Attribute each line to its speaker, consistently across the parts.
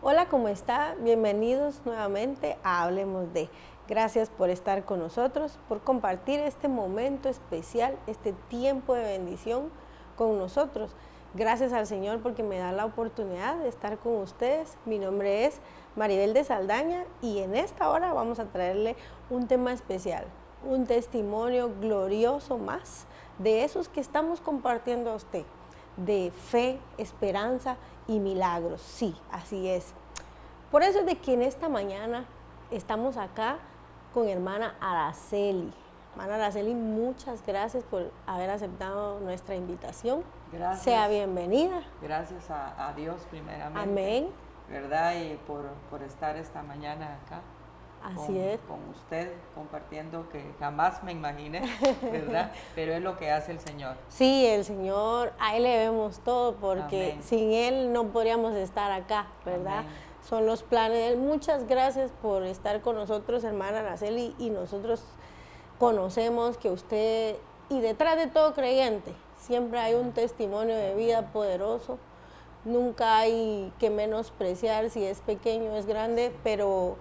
Speaker 1: Hola, ¿cómo está? Bienvenidos nuevamente a Hablemos de. Gracias por estar con nosotros, por compartir este momento especial, este tiempo de bendición con nosotros. Gracias al Señor porque me da la oportunidad de estar con ustedes. Mi nombre es Maribel de Saldaña y en esta hora vamos a traerle un tema especial, un testimonio glorioso más de esos que estamos compartiendo a usted, de fe, esperanza y milagros. Sí, así es. Por eso es de que en esta mañana estamos acá con hermana Araceli. Hermana Araceli, muchas gracias por haber aceptado nuestra invitación.
Speaker 2: Gracias.
Speaker 1: Sea bienvenida.
Speaker 2: Gracias a Dios primeramente.
Speaker 1: Amén.
Speaker 2: ¿Verdad? Y por estar esta mañana acá.
Speaker 1: Así es.
Speaker 2: Con usted, compartiendo que jamás me imaginé, ¿verdad? Pero es lo que hace el Señor.
Speaker 1: Sí, el Señor, a Él le debemos todo porque
Speaker 2: Amén.
Speaker 1: sin Él no podríamos estar acá, ¿verdad?
Speaker 2: Amén.
Speaker 1: Son los planes de Él. Muchas gracias por estar con nosotros, hermana Araceli, y nosotros conocemos que usted, y detrás de todo creyente, siempre hay un testimonio de vida poderoso. Nunca hay que menospreciar si es pequeño o es grande, pero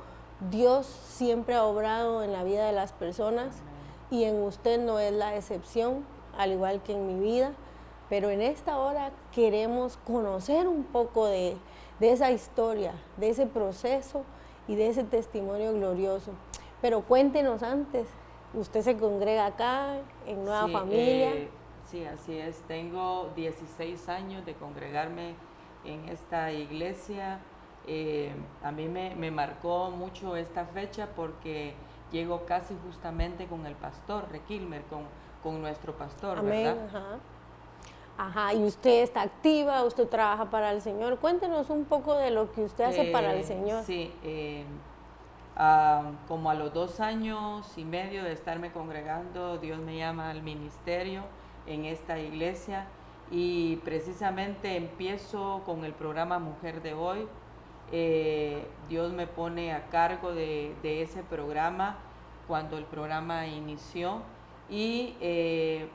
Speaker 1: Dios siempre ha obrado en la vida de las personas. Amén. Y en usted no es la excepción, al igual que en mi vida. Pero en esta hora queremos conocer un poco de esa historia, de ese proceso y de ese testimonio glorioso. Pero cuéntenos antes, usted se congrega acá en Nueva Familia.
Speaker 2: Sí, así es. Tengo 16 años de congregarme en esta iglesia. A mí me marcó mucho esta fecha porque llego casi justamente con el pastor Requilmer, con nuestro pastor.
Speaker 1: Amén.
Speaker 2: ¿Verdad?
Speaker 1: Ajá, y usted está activa, usted trabaja para el Señor. Cuéntenos un poco de lo que usted hace para el Señor.
Speaker 2: Sí, como a los 2 años y medio de estarme congregando, Dios me llama al ministerio en esta iglesia y precisamente empiezo con el programa Mujer de Hoy. Dios me pone a cargo de ese programa cuando el programa inició y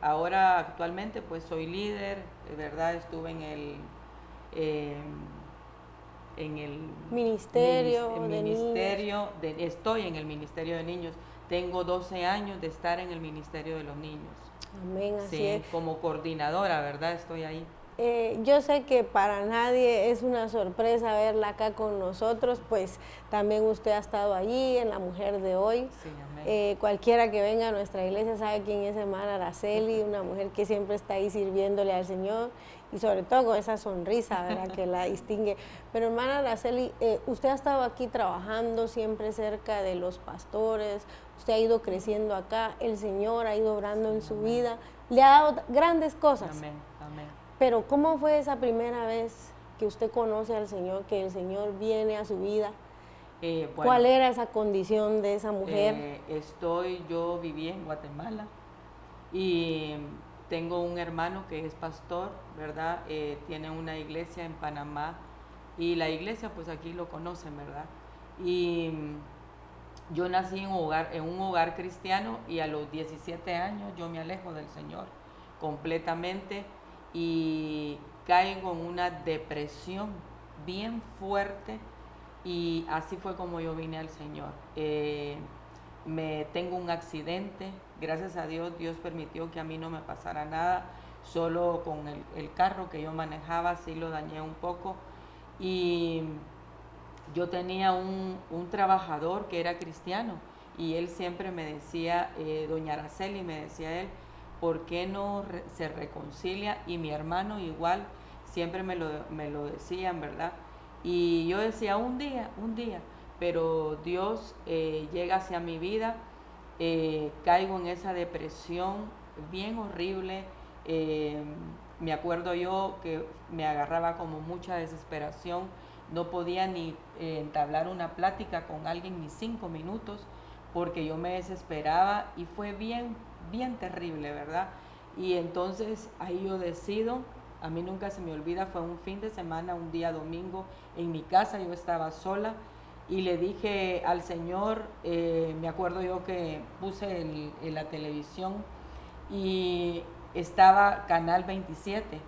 Speaker 2: ahora actualmente pues soy líder, ¿verdad? Estuve en el
Speaker 1: ministerio
Speaker 2: estoy en el Ministerio de Niños. Tengo 12 años de estar en el Ministerio de los Niños.
Speaker 1: Amén, así
Speaker 2: sí,
Speaker 1: es.
Speaker 2: Como coordinadora, ¿verdad? Estoy ahí.
Speaker 1: Yo sé que para nadie es una sorpresa verla acá con nosotros, pues también usted ha estado allí en La Mujer de Hoy.
Speaker 2: Sí, amén.
Speaker 1: Cualquiera que venga a nuestra iglesia sabe quién es hermana Araceli, una mujer que siempre está ahí sirviéndole al Señor y sobre todo con esa sonrisa, ¿verdad?, que la distingue. Pero hermana Araceli, usted ha estado aquí trabajando siempre cerca de los pastores, usted ha ido creciendo acá, el Señor ha ido obrando en su vida, le ha dado grandes cosas.
Speaker 2: Amén, amén.
Speaker 1: Pero ¿cómo fue esa primera vez que usted conoce al Señor, que el Señor viene a su vida? Bueno, ¿cuál era esa condición de esa mujer?
Speaker 2: Yo viví en Guatemala y tengo un hermano que es pastor, ¿verdad? Tiene una iglesia en Panamá y la iglesia pues aquí lo conocen, ¿verdad? Y yo nací en un hogar cristiano y a los 17 años yo me alejo del Señor completamente y caigo en una depresión bien fuerte y así fue como yo vine al Señor. Tengo un accidente, gracias a Dios, Dios permitió que a mí no me pasara nada, solo con el carro que yo manejaba sí lo dañé un poco y yo tenía un trabajador que era cristiano y él siempre me decía, doña Araceli, me decía él, ¿por qué no se reconcilia? Y mi hermano igual, siempre me lo decían, ¿verdad? Y yo decía, un día, pero Dios llega hacia mi vida, caigo en esa depresión bien horrible, me acuerdo yo que me agarraba como mucha desesperación, no podía ni entablar una plática con alguien ni 5 minutos, porque yo me desesperaba y fue bien terrible, ¿verdad? Y entonces ahí yo decido, a mí nunca se me olvida, fue un fin de semana, un día domingo, en mi casa yo estaba sola y le dije al Señor, me acuerdo yo que puse en la televisión y estaba Canal 27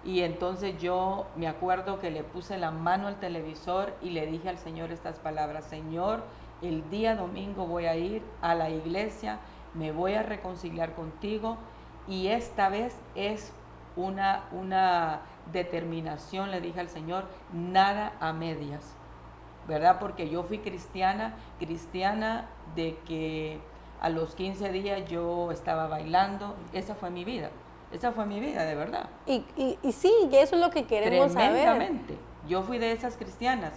Speaker 2: Y entonces yo me acuerdo que le puse la mano al televisor y le dije al Señor estas palabras: Señor, el día domingo voy a ir a la iglesia, me voy a reconciliar contigo, y esta vez es una determinación, le dije al Señor, nada a medias, ¿verdad? Porque yo fui cristiana de que a los 15 días yo estaba bailando. Esa fue mi vida, de verdad.
Speaker 1: Y sí, que eso es lo que queremos saber.
Speaker 2: Tremendamente. Yo fui de esas cristianas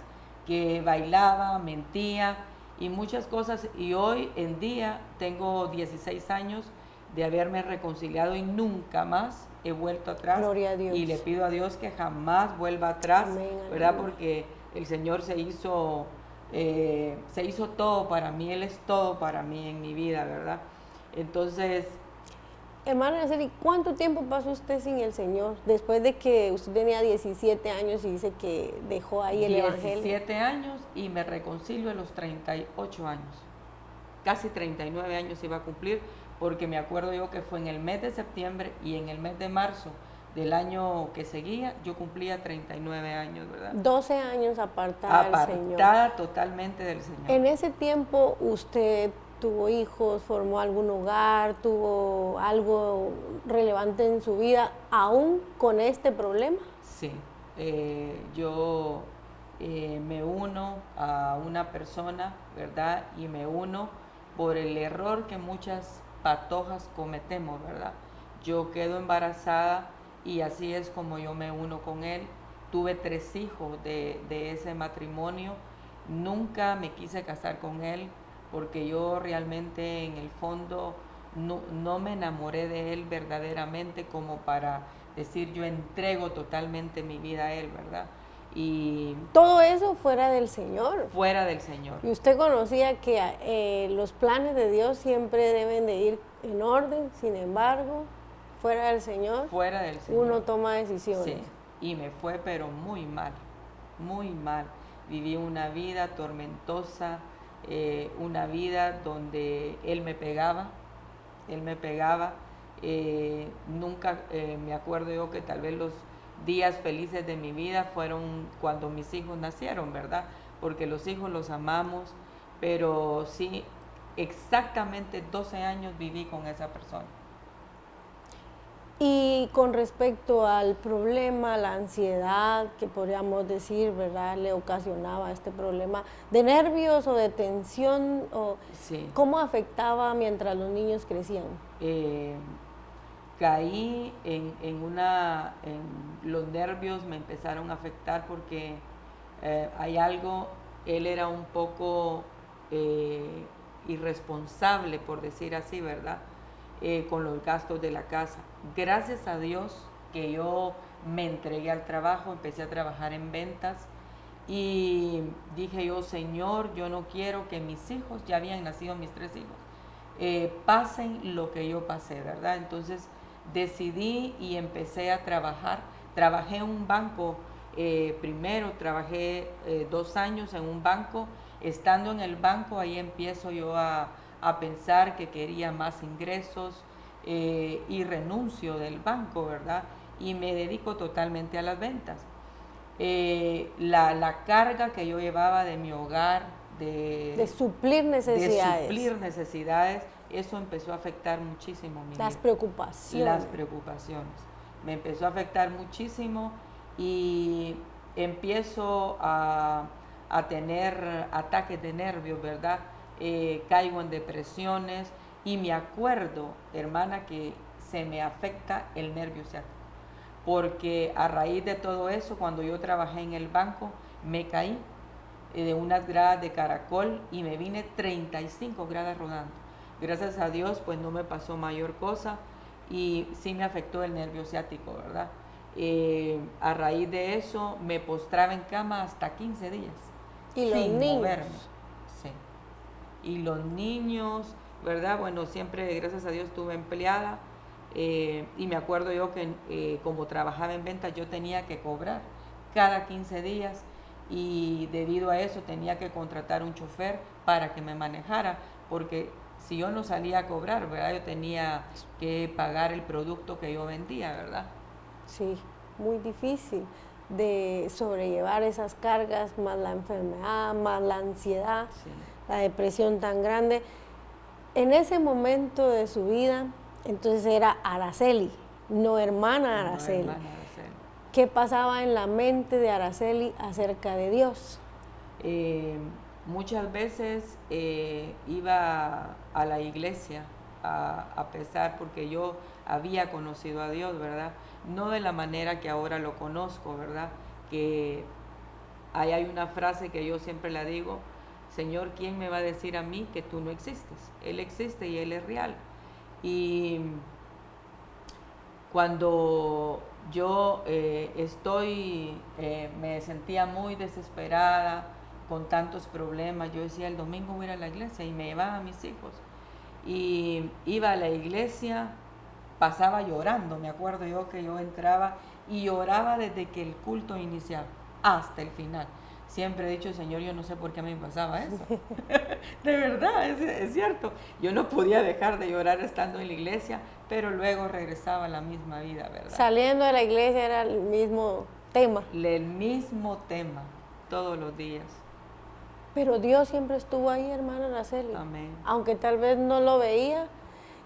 Speaker 2: que bailaba, mentía y muchas cosas, y hoy en día tengo 16 años de haberme reconciliado y nunca más he vuelto atrás.
Speaker 1: Gloria a Dios.
Speaker 2: Y le pido a Dios que jamás vuelva atrás,
Speaker 1: Amén,
Speaker 2: ¿verdad?
Speaker 1: aleluya.
Speaker 2: Porque el Señor se hizo todo para mí, Él es todo para mí en mi vida, ¿verdad? Entonces,
Speaker 1: Hermana Araceli, ¿cuánto tiempo pasó usted sin el Señor? Después de que usted tenía 17 años y dice que dejó ahí el Evangelio.
Speaker 2: 17 años y me reconcilio a los 38 años. Casi 39 años iba a cumplir, porque me acuerdo yo que fue en el mes de septiembre y en el mes de marzo del año que seguía, yo cumplía 39 años, ¿verdad?
Speaker 1: 12 años apartada del Señor.
Speaker 2: Apartada totalmente del Señor.
Speaker 1: En ese tiempo usted tuvo hijos, formó algún hogar, tuvo algo relevante en su vida, aún con este problema.
Speaker 2: Sí, yo me uno a una persona, ¿verdad? Y me uno por el error que muchas patojas cometemos, ¿verdad? Yo quedo embarazada y así es como yo me uno con él. Tuve 3 hijos de ese matrimonio. Nunca me quise casar con él porque yo realmente en el fondo no me enamoré de él verdaderamente como para decir yo entrego totalmente mi vida a él, ¿verdad? Y
Speaker 1: todo eso fuera del Señor.
Speaker 2: Fuera del Señor.
Speaker 1: Y usted conocía que los planes de Dios siempre deben de ir en orden, sin embargo, fuera del Señor,
Speaker 2: fuera del Señor,
Speaker 1: uno toma decisiones.
Speaker 2: Sí, y me fue pero muy mal, muy mal. Viví una vida tormentosa, una vida donde él me pegaba, nunca me acuerdo yo que tal vez los días felices de mi vida fueron cuando mis hijos nacieron, ¿verdad? Porque los hijos los amamos, pero sí, exactamente 12 años viví con esa persona.
Speaker 1: Y con respecto al problema, la ansiedad, que podríamos decir, ¿verdad?, le ocasionaba este problema de nervios o de tensión, o
Speaker 2: Sí.
Speaker 1: ¿cómo afectaba mientras los niños crecían?
Speaker 2: Caí en los nervios me empezaron a afectar porque hay algo, él era un poco irresponsable, por decir así, ¿verdad? Con los gastos de la casa. Gracias a Dios que yo me entregué al trabajo, empecé a trabajar en ventas y dije yo, Señor, yo no quiero que mis hijos, ya habían nacido mis 3 hijos, pasen lo que yo pasé, ¿verdad? Entonces decidí y empecé a trabajar. Trabajé en un banco, primero trabajé 2 años en un banco. Estando en el banco, ahí empiezo yo a pensar que quería más ingresos y renuncio del banco, ¿verdad? Y me dedico totalmente a las ventas. La carga que yo llevaba de mi hogar, de
Speaker 1: suplir
Speaker 2: necesidades, eso empezó a afectar muchísimo mi vida.
Speaker 1: Las preocupaciones.
Speaker 2: Me empezó a afectar muchísimo y empiezo a tener ataques de nervios, ¿verdad? Caigo en depresiones y me acuerdo, hermana, que se me afecta el nervio ciático, porque a raíz de todo eso, cuando yo trabajé en el banco, me caí de unas gradas de caracol y me vine 35 gradas rodando. Gracias a Dios, pues no me pasó mayor cosa y sí me afectó el nervio ciático, ¿verdad? A raíz de eso me postraba en cama hasta 15 días.
Speaker 1: ¿Y los niños?
Speaker 2: Moverme. Sí. Y los niños, ¿verdad? Bueno, siempre, gracias a Dios, estuve empleada y me acuerdo yo que como trabajaba en ventas, yo tenía que cobrar cada 15 días y debido a eso tenía que contratar un chofer para que me manejara, porque si yo no salía a cobrar, ¿verdad? Yo tenía que pagar el producto que yo vendía, ¿verdad?
Speaker 1: Sí. muy difícil de sobrellevar esas cargas, más la enfermedad, más la ansiedad,
Speaker 2: Sí.
Speaker 1: la depresión tan grande. En ese momento de su vida, entonces era Araceli, no hermana
Speaker 2: No,
Speaker 1: Araceli.
Speaker 2: hermana Araceli.
Speaker 1: ¿Qué pasaba en la mente de Araceli acerca de Dios?
Speaker 2: Muchas veces iba a la iglesia a pesar porque yo había conocido a Dios, ¿verdad? No de la manera que ahora lo conozco, ¿verdad? Que ahí hay una frase que yo siempre la digo: Señor, ¿quién me va a decir a mí que tú no existes? Él existe y Él es real. Y cuando yo me sentía muy desesperada con tantos problemas, yo decía, el domingo voy a ir a la iglesia, y me llevaba a mis hijos. Y iba a la iglesia, pasaba llorando, me acuerdo yo que yo entraba y lloraba desde que el culto iniciaba hasta el final. Siempre he dicho, Señor, yo no sé por qué me pasaba eso. De verdad, es cierto. Yo no podía dejar de llorar estando en la iglesia, pero luego regresaba a la misma vida, ¿verdad?
Speaker 1: Saliendo de la iglesia era el mismo tema.
Speaker 2: El mismo tema, todos los días.
Speaker 1: Pero Dios siempre estuvo ahí, hermana Araceli.
Speaker 2: Amén.
Speaker 1: Aunque tal vez no lo veía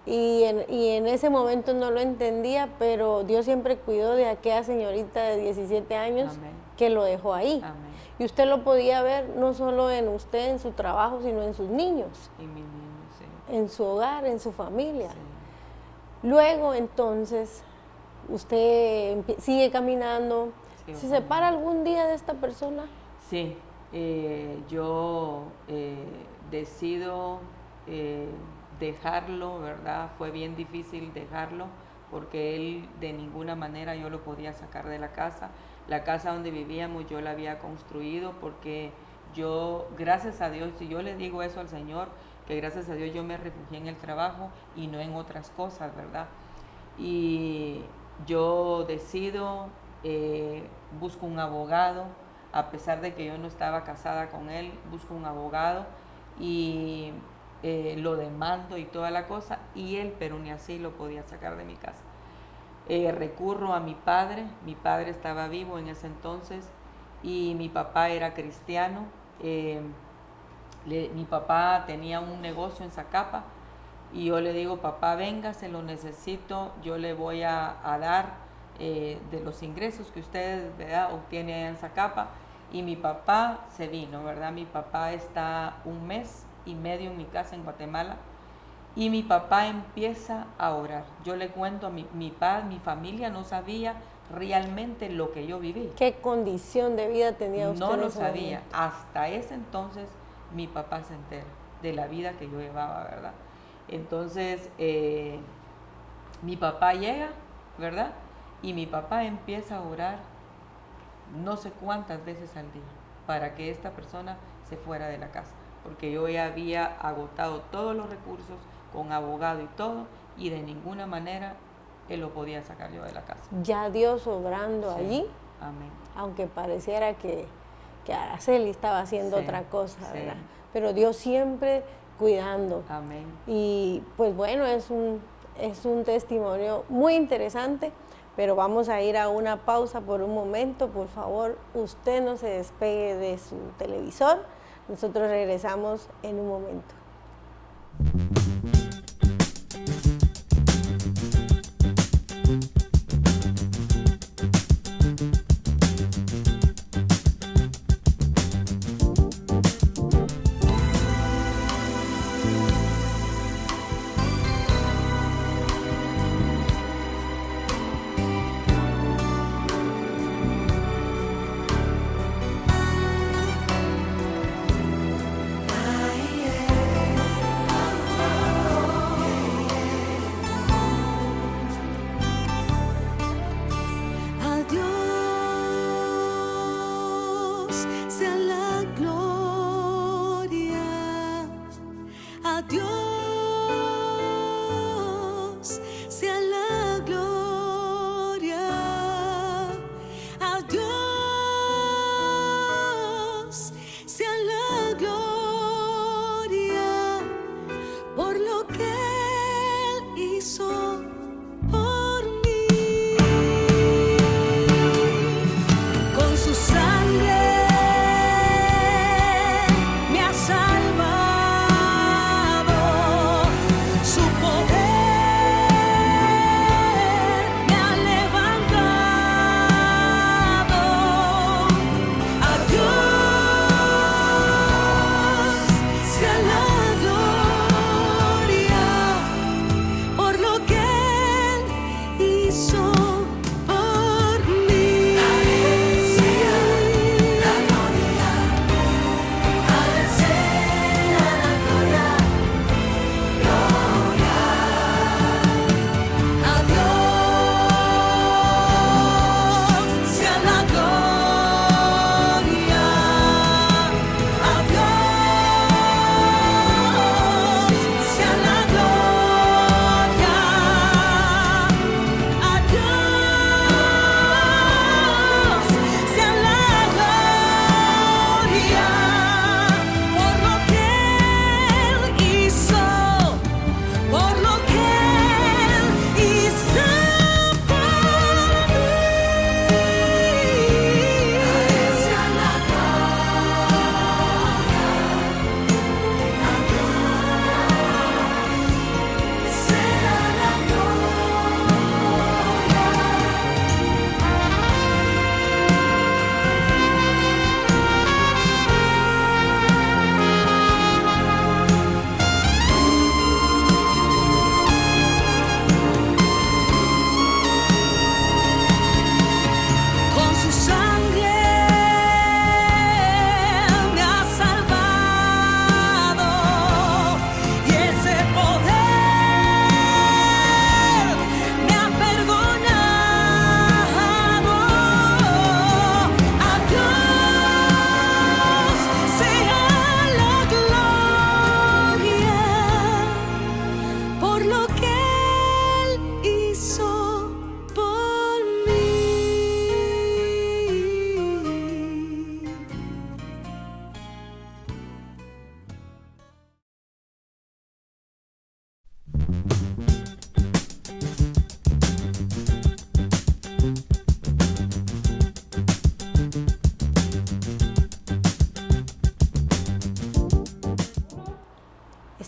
Speaker 1: y en ese momento no lo entendía, pero Dios siempre cuidó de aquella señorita de 17 años.
Speaker 2: Amén.
Speaker 1: Que lo dejó ahí.
Speaker 2: Amén.
Speaker 1: Y usted lo podía ver no solo en usted, en su trabajo, sino en sus niños,
Speaker 2: Y mis niños, sí.
Speaker 1: en su hogar, en su familia.
Speaker 2: Sí.
Speaker 1: Luego, entonces, usted sigue caminando.
Speaker 2: Sigo
Speaker 1: ¿Se
Speaker 2: caminando.
Speaker 1: separa algún día de esta persona?
Speaker 2: Sí, yo decido dejarlo, ¿verdad? Fue bien difícil dejarlo porque él de ninguna manera yo lo podía sacar de la casa. La casa donde vivíamos yo la había construido porque yo, gracias a Dios, si yo le digo eso al Señor, que gracias a Dios yo me refugié en el trabajo y no en otras cosas, ¿verdad? Y yo decido, busco un abogado, a pesar de que yo no estaba casada con él, busco un abogado y lo demando y toda la cosa, y él, pero ni así lo podía sacar de mi casa. Recurro a mi padre estaba vivo en ese entonces y mi papá era cristiano. Mi papá tenía un negocio en Zacapa y yo le digo, papá, venga, se lo necesito, yo le voy a dar de los ingresos que usted, ¿verdad?, obtiene en Zacapa. Y mi papá se vino, ¿verdad? Mi papá está 1 mes y medio en mi casa en Guatemala. Y mi papá empieza a orar. Yo le cuento a mi familia no sabía realmente lo que yo viví.
Speaker 1: ¿Qué condición de vida tenía usted?
Speaker 2: No
Speaker 1: en
Speaker 2: lo
Speaker 1: ese
Speaker 2: sabía.
Speaker 1: momento?
Speaker 2: Hasta ese entonces mi papá se entera de la vida que yo llevaba, ¿verdad? Entonces mi papá llega, ¿verdad? Y mi papá empieza a orar no sé cuántas veces al día para que esta persona se fuera de la casa. Porque yo ya había agotado todos los recursos con abogado y todo, y de ninguna manera él lo podía sacar yo de la casa.
Speaker 1: Ya Dios obrando
Speaker 2: Sí.
Speaker 1: allí,
Speaker 2: Amén.
Speaker 1: aunque pareciera que Araceli estaba haciendo
Speaker 2: Sí,
Speaker 1: otra cosa,
Speaker 2: sí.
Speaker 1: ¿verdad? Pero Dios siempre cuidando.
Speaker 2: Amén.
Speaker 1: Y pues bueno, es un testimonio muy interesante, pero vamos a ir a una pausa por un momento. Por favor, usted no se despegue de su televisor. Nosotros regresamos en un momento.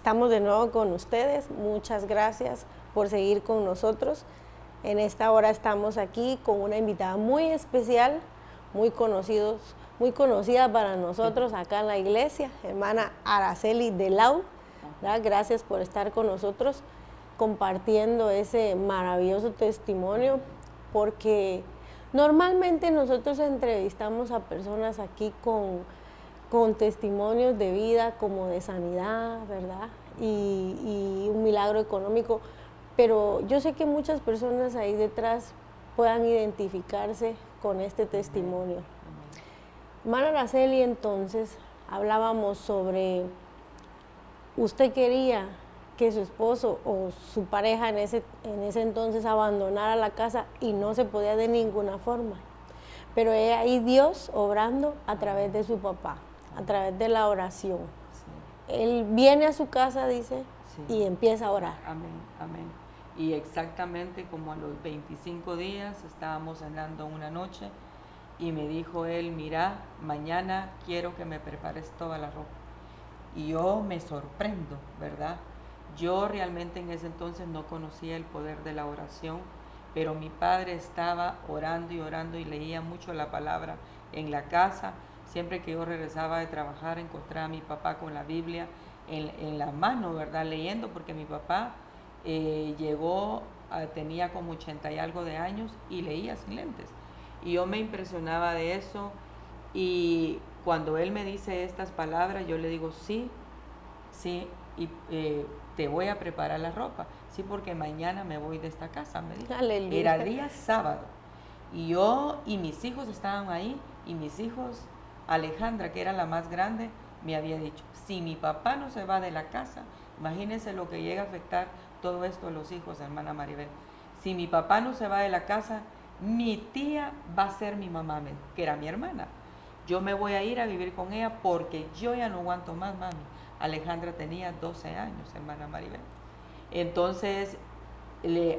Speaker 1: estamos de nuevo con ustedes. Muchas gracias por seguir con nosotros. En esta hora estamos aquí con una invitada muy especial, muy conocida para nosotros acá en la iglesia, hermana Araceli Delau. ¿Verdad? Gracias por estar con nosotros compartiendo ese maravilloso testimonio, porque normalmente nosotros entrevistamos a personas aquí con testimonios de vida, como de sanidad, ¿verdad? Y un milagro económico, pero yo sé que muchas personas ahí detrás puedan identificarse con este testimonio. Hermana Araceli, entonces, hablábamos sobre, usted quería que su esposo o su pareja en ese entonces abandonara la casa y no se podía de ninguna forma. Pero ahí Dios obrando a través de su papá, a través de la oración. Sí. Él viene a su casa, dice, sí, y empieza a orar.
Speaker 2: Amén, amén. Y exactamente como a los 25 días estábamos cenando una noche y me dijo él, mira, mañana quiero que me prepares toda la ropa. Y yo me sorprendo, ¿verdad? Yo realmente en ese entonces no conocía el poder de la oración, pero mi padre estaba orando y leía mucho la palabra en la casa. Siempre que yo regresaba de trabajar, encontraba a mi papá con la Biblia en la mano, ¿verdad? Leyendo, porque mi papá tenía como 80 y algo de años y leía sin lentes. Y yo me impresionaba de eso, y cuando él me dice estas palabras, yo le digo, sí, y te voy a preparar la ropa. Sí, porque mañana me voy de esta casa, me dijo.
Speaker 1: Aleluya.
Speaker 2: Era día sábado. Y yo y mis hijos estaban ahí, y mis hijos, Alejandra, que era la más grande, me había dicho, si mi papá no se va de la casa, imagínense lo que llega a afectar todo esto a los hijos, hermana Maribel. Si mi papá no se va de la casa, mi tía va a ser mi mamá, que era mi hermana. Yo me voy a ir a vivir con ella porque yo ya no aguanto más, mami. Alejandra tenía 12 años, hermana Maribel. Entonces,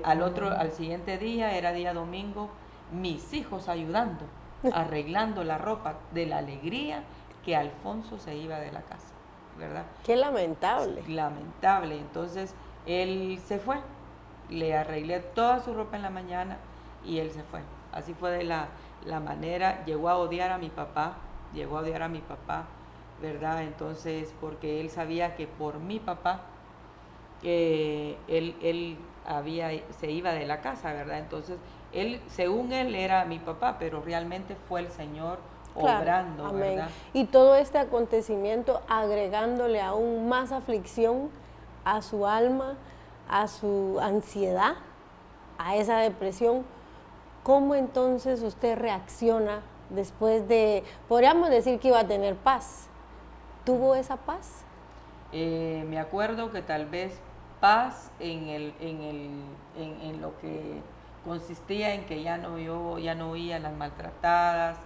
Speaker 2: al siguiente día, era día domingo, mis hijos ayudando, arreglando la ropa de la alegría que Alfonso se iba de la casa, ¿verdad?
Speaker 1: Qué lamentable.
Speaker 2: Lamentable. Entonces, él se fue, le arreglé toda su ropa en la mañana y él se fue. Así fue de la manera. Llegó a odiar a mi papá, ¿verdad? Entonces, porque él sabía que por mi papá, él se iba de la casa, ¿verdad? Entonces, según él era mi papá, pero realmente fue el Señor obrando,
Speaker 1: amén,
Speaker 2: ¿verdad?
Speaker 1: Y todo este acontecimiento agregándole aún más aflicción a su alma, a su ansiedad, a esa depresión. ¿Cómo entonces usted reacciona después de, podríamos decir que iba a tener paz? ¿Tuvo esa paz?
Speaker 2: Me acuerdo que tal vez paz en lo que consistía en que ya no oía las maltratadas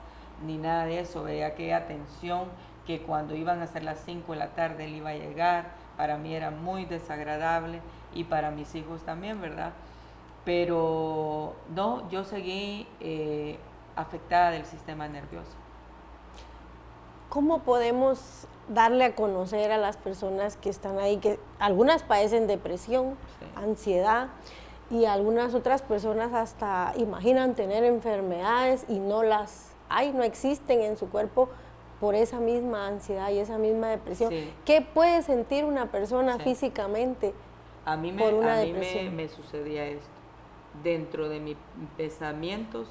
Speaker 2: ni nada de eso, veía aquella tensión que cuando iban a ser las 5 de la tarde él iba a llegar, para mí era muy desagradable y para mis hijos también, ¿verdad? Pero no, yo seguí afectada del sistema nervioso.
Speaker 1: ¿Cómo podemos darle a conocer a las personas que están ahí, que algunas padecen depresión, sí, ansiedad, y algunas otras personas hasta imaginan tener enfermedades y no existen en su cuerpo por esa misma ansiedad y esa misma depresión? Sí. ¿Qué puede sentir una persona físicamente por una depresión?
Speaker 2: Me sucedía esto. Dentro de mis pensamientos,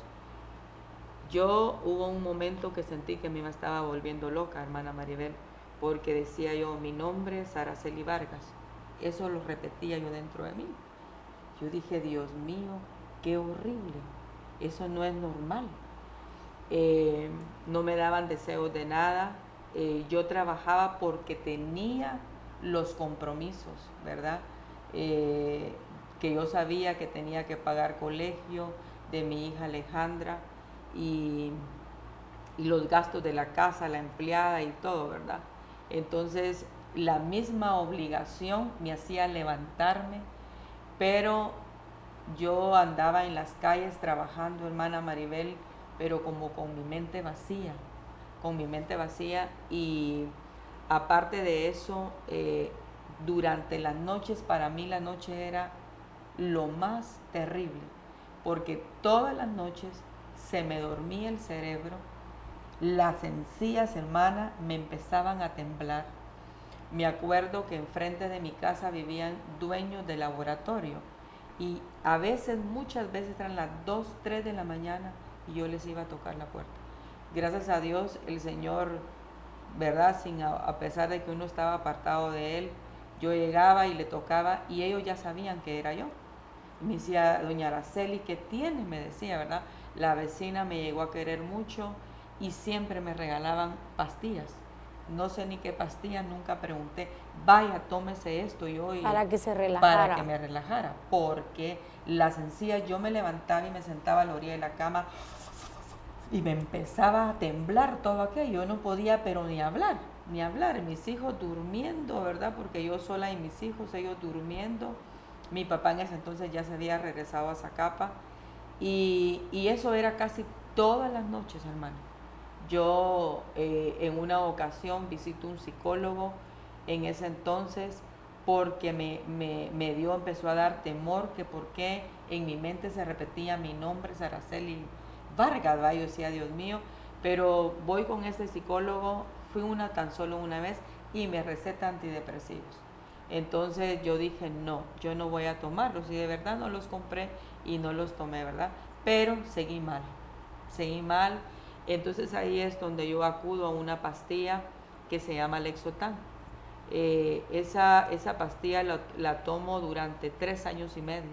Speaker 2: hubo un momento que sentí que me estaba volviendo loca, hermana Maribel, porque decía yo, mi nombre es Araceli Vargas. Eso lo repetía yo dentro de mí. Yo dije, Dios mío, qué horrible, eso no es normal. No me daban deseos de nada. Yo trabajaba porque tenía los compromisos, ¿verdad? Que yo sabía que tenía que pagar colegio de mi hija Alejandra y los gastos de la casa, la empleada y todo, ¿verdad? Entonces, la misma obligación me hacía levantarme, pero yo andaba en las calles trabajando, hermana Maribel, pero como con mi mente vacía, y aparte de eso, durante las noches, para mí la noche era lo más terrible, porque todas las noches se me dormía el cerebro, las encías, hermana, me empezaban a temblar. Me acuerdo que enfrente de mi casa vivían dueños de laboratorio y a veces, muchas veces eran las 2, 3 de la mañana y yo les iba a tocar la puerta. Gracias a Dios el Señor, ¿verdad? A pesar de que uno estaba apartado de Él, yo llegaba y le tocaba y ellos ya sabían que era yo. Me decía, doña Araceli, ¿qué tienes? Me decía, ¿verdad? La vecina me llegó a querer mucho y siempre me regalaban pastillas. No sé ni qué pastillas, nunca pregunté. Vaya, tómese esto yo.
Speaker 1: Para que se relajara.
Speaker 2: Para que me relajara, porque las encías, yo me levantaba y me sentaba a la orilla de la cama y me empezaba a temblar todo aquello. Yo no podía, pero ni hablar. Mis hijos durmiendo, ¿verdad? Porque yo sola y mis hijos, ellos durmiendo. Mi papá en ese entonces ya se había regresado a Zacapa y eso era casi todas las noches, hermano. Yo en una ocasión visito un psicólogo en ese entonces porque empezó a dar temor que por qué en mi mente se repetía mi nombre, Araceli Vargas, ¿va? Yo decía, Dios mío, pero voy con ese psicólogo, fui tan solo una vez y me receta antidepresivos. Entonces yo dije, no, yo no voy a tomarlos y de verdad no los compré y no los tomé, ¿verdad? Pero seguí mal. Entonces ahí es donde yo acudo a una pastilla que se llama Lexotan. Esa pastilla la tomo durante 3 años y medio.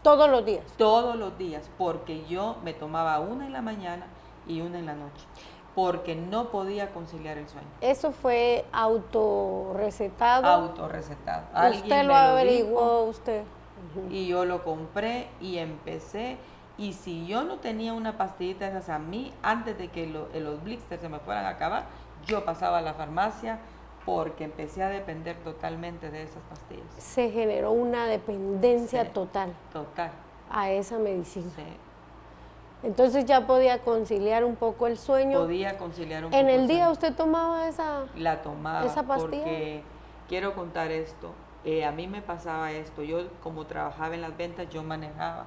Speaker 1: ¿Todos los días?
Speaker 2: Todos los días, porque yo me tomaba una en la mañana y una en la noche, porque no podía conciliar el sueño.
Speaker 1: ¿Eso fue autorrecetado?
Speaker 2: Autorrecetado.
Speaker 1: ¿Usted lo averiguó usted?
Speaker 2: Y yo lo compré y empecé. Y si yo no tenía una pastillita de esas a mí, antes de que los blisters se me fueran a acabar, yo pasaba a la farmacia porque empecé a depender totalmente de esas pastillas.
Speaker 1: Se generó una dependencia total a esa medicina.
Speaker 2: Sí.
Speaker 1: Entonces ya podía conciliar un poco el sueño.
Speaker 2: Podía conciliar un poco.
Speaker 1: ¿En el día usted tomaba
Speaker 2: la tomaba
Speaker 1: esa pastilla?
Speaker 2: Porque quiero contar esto. A mí me pasaba esto. Yo, como trabajaba en las ventas, yo manejaba.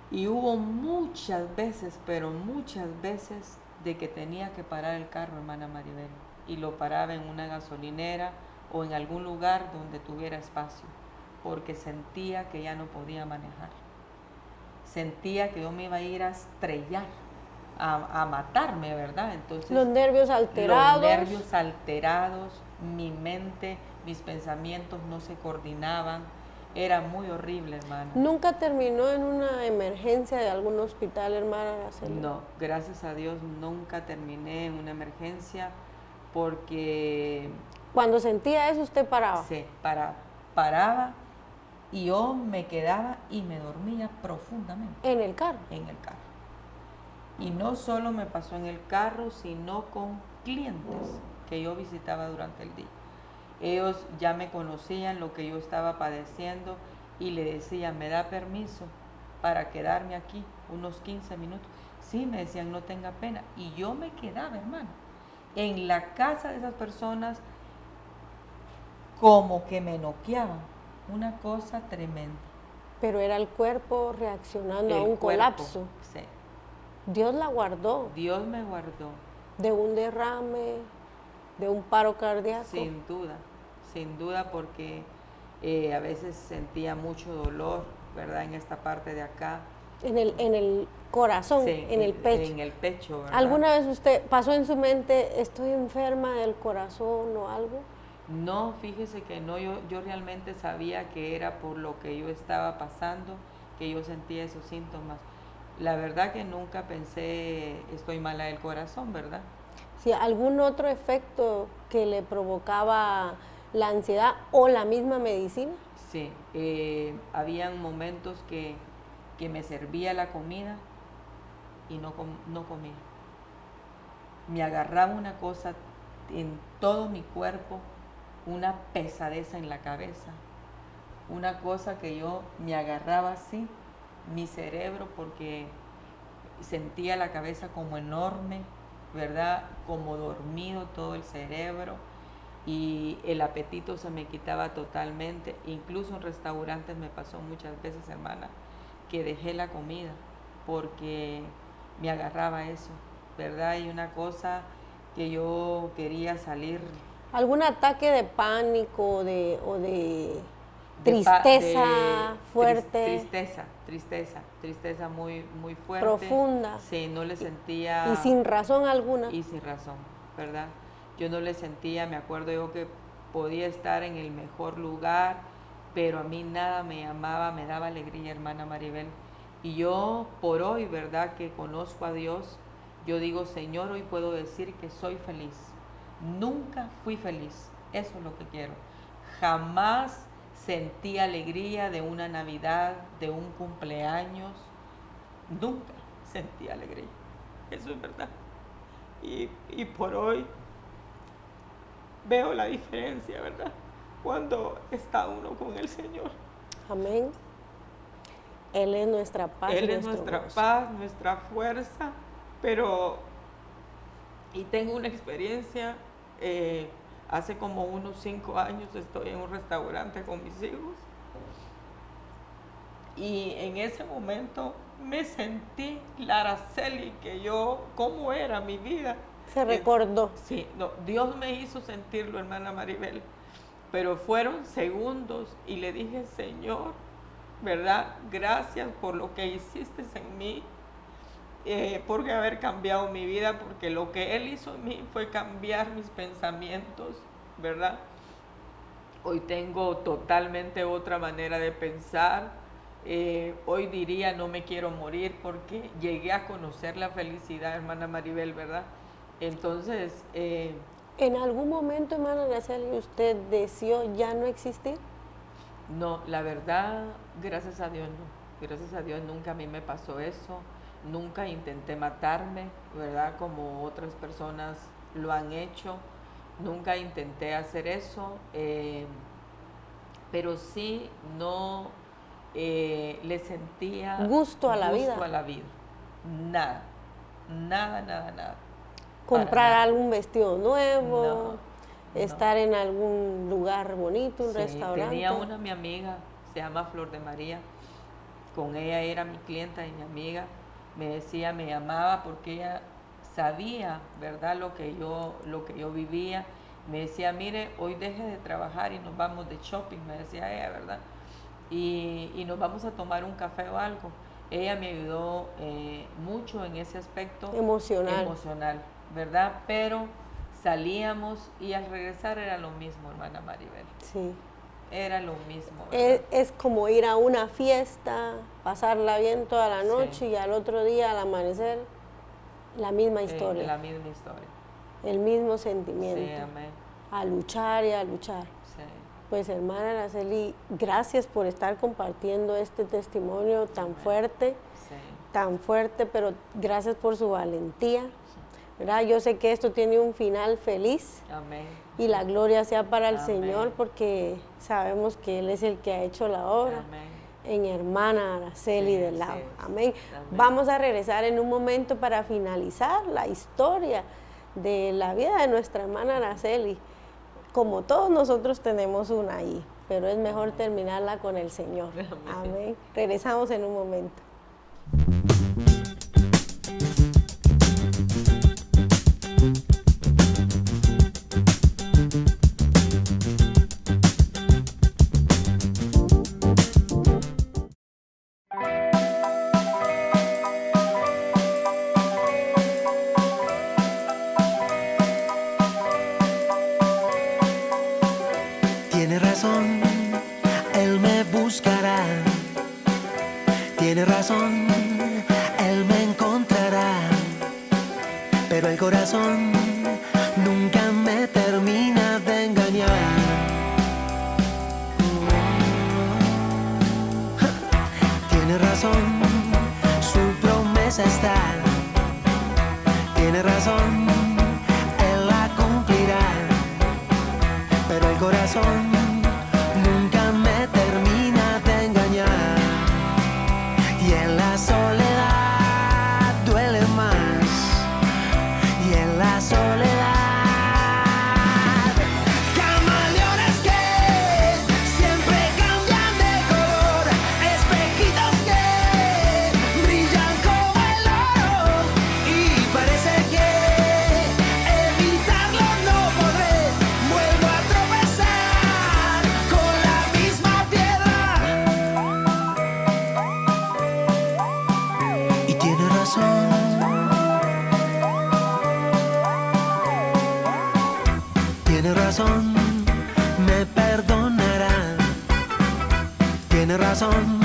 Speaker 2: Y hubo muchas veces, pero muchas veces, de que tenía que parar el carro, hermana Maribel. Y lo paraba en una gasolinera o en algún lugar donde tuviera espacio, porque sentía que ya no podía manejar. Sentía que yo me iba a ir a estrellar, a matarme, ¿verdad? Entonces,
Speaker 1: los nervios
Speaker 2: alterados, mi mente, mis pensamientos no se coordinaban. Era muy horrible, hermana.
Speaker 1: ¿Nunca terminó en una emergencia de algún hospital, hermana Araceli?
Speaker 2: No, gracias a Dios nunca terminé en una emergencia porque...
Speaker 1: Cuando sentía eso, ¿usted paraba?
Speaker 2: Sí, paraba y yo me quedaba y me dormía profundamente.
Speaker 1: ¿En el carro?
Speaker 2: En el carro. Y no solo me pasó en el carro, sino con clientes que yo visitaba durante el día. Ellos ya me conocían lo que yo estaba padeciendo y le decían, ¿me da permiso para quedarme aquí unos 15 minutos? Sí, me decían, no tenga pena. Y yo me quedaba, hermano, en la casa de esas personas como que me noqueaban. Una cosa tremenda.
Speaker 1: Pero era el cuerpo reaccionando a un colapso.
Speaker 2: Sí.
Speaker 1: Dios la guardó.
Speaker 2: Dios me guardó.
Speaker 1: De un derrame, de un paro cardíaco.
Speaker 2: Sin duda porque a veces sentía mucho dolor, ¿verdad? En esta parte de acá.
Speaker 1: En el corazón,
Speaker 2: sí,
Speaker 1: en el pecho.
Speaker 2: En el pecho, ¿verdad?
Speaker 1: ¿Alguna vez usted pasó en su mente, estoy enferma del corazón o algo?
Speaker 2: No, fíjese que no, yo realmente sabía que era por lo que yo estaba pasando, que yo sentía esos síntomas. La verdad que nunca pensé, estoy mala del corazón, ¿verdad?
Speaker 1: Sí, ¿algún otro efecto que le provocaba la ansiedad o la misma medicina?
Speaker 2: Sí, habían momentos que me servía la comida y no comía. Me agarraba una cosa en todo mi cuerpo, una pesadez en la cabeza, una cosa que yo me agarraba así, mi cerebro, porque sentía la cabeza como enorme, ¿verdad? Como dormido todo el cerebro. y el apetito se me quitaba totalmente. Incluso en restaurantes me pasó muchas veces, hermana, que dejé la comida porque me agarraba eso, ¿verdad? Y una cosa que yo quería salir.
Speaker 1: ¿Algún ataque de pánico o de tristeza fuerte?
Speaker 2: Tristeza muy, muy fuerte.
Speaker 1: Profunda.
Speaker 2: Sí, no le sentía.
Speaker 1: Y sin razón alguna.
Speaker 2: Y sin razón, ¿verdad? Yo no le sentía, me acuerdo yo que podía estar en el mejor lugar, pero a mí nada me llamaba, me daba alegría, hermana Maribel. Y yo por hoy, ¿verdad? Que conozco a Dios, yo digo, Señor, hoy puedo decir que soy feliz. Nunca fui feliz, eso es lo que quiero. Jamás sentí alegría de una Navidad, de un cumpleaños. Nunca sentí alegría, eso es verdad. Y por hoy veo la diferencia, ¿verdad? Cuando está uno con el Señor.
Speaker 1: Amén. Él es nuestra paz.
Speaker 2: Él es nuestra paz, nuestra fuerza, y tengo una experiencia, hace como unos 5 años estoy en un restaurante con mis hijos y en ese momento me sentí la Araceli que yo, cómo era mi vida.
Speaker 1: Se recordó.
Speaker 2: Sí, no, Dios me hizo sentirlo, hermana Maribel, pero fueron segundos y le dije, Señor, ¿verdad? Gracias por lo que hiciste en mí, por haber cambiado mi vida, porque lo que Él hizo en mí fue cambiar mis pensamientos, ¿verdad? Hoy tengo totalmente otra manera de pensar. Hoy diría, no me quiero morir porque llegué a conocer la felicidad, hermana Maribel, ¿verdad? Entonces...
Speaker 1: ¿En algún momento, hermana Araceli, usted deseó ya no existir?
Speaker 2: No, la verdad, gracias a Dios no. Gracias a Dios nunca a mí me pasó eso. Nunca intenté matarme, ¿verdad? Como otras personas lo han hecho. Nunca intenté hacer eso. Pero sí no le sentía...
Speaker 1: Gusto a la vida.
Speaker 2: Gusto a la vida. Nada. Nada.
Speaker 1: Comprar algún vestido nuevo.
Speaker 2: No.
Speaker 1: Estar en algún lugar bonito, un restaurante.
Speaker 2: Tenía mi amiga, se llama Flor de María, con ella era mi clienta y mi amiga, me decía, me llamaba porque ella sabía, ¿verdad?, lo que yo vivía. Me decía, mire, hoy deje de trabajar y nos vamos de shopping, me decía ella, ¿verdad? Y nos vamos a tomar un café o algo. Ella me ayudó mucho en ese aspecto emocional, ¿verdad? Pero salíamos y al regresar era lo mismo, hermana Maribel.
Speaker 1: Sí.
Speaker 2: Era lo mismo.
Speaker 1: Es como ir a una fiesta, pasarla bien toda la noche y al otro día, al amanecer, la misma historia.
Speaker 2: La misma historia.
Speaker 1: El mismo sentimiento.
Speaker 2: Sí, amén.
Speaker 1: A luchar y a luchar.
Speaker 2: Sí.
Speaker 1: Pues hermana Araceli, gracias por estar compartiendo este testimonio tan fuerte, pero gracias por su valentía. ¿Verdad? Yo sé que esto tiene un final feliz.
Speaker 2: Amén.
Speaker 1: Y la gloria sea para el Señor, porque sabemos que Él es el que ha hecho la obra.
Speaker 2: Amén.
Speaker 1: En hermana Araceli de Lau. Amén. Vamos a regresar en un momento para finalizar la historia de la vida de nuestra hermana Araceli. Como todos nosotros tenemos una ahí, pero es mejor terminarla con el Señor. Amén. Regresamos en un momento.
Speaker 3: Tiene razón, corazón me perdonará. Tiene razón,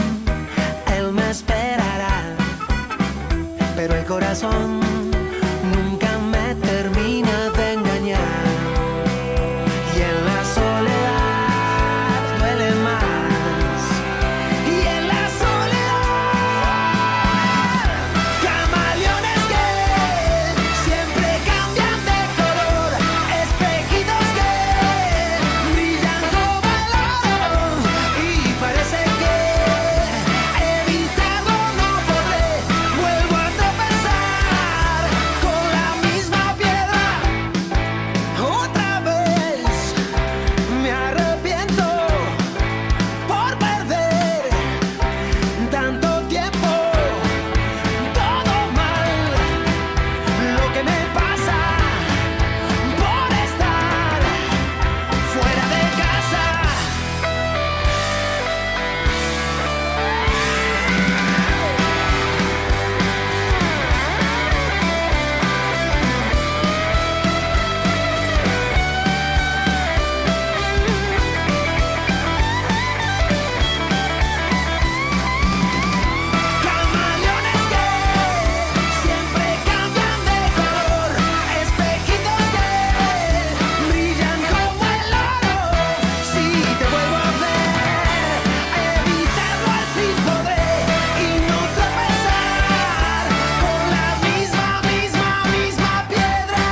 Speaker 3: él me esperará. Pero el corazón nunca me termina de engañar. Y en la soledad duele más. Y en la soledad, camaleones que siempre cambian de color, espejitos que brillan como el oro. Y parece que evitarlo no podré. Vuelvo a tropezar con la misma piedra. Otra vez me arrepiento por perder tanto tiempo. Todo mal lo que me pasa por estar fuera de casa. Camaleones que siempre cambian de color, espejitos que brillan como el oro. Si te vuelvo a ver, evitarlo al fin podré y no tropezar con la misma piedra.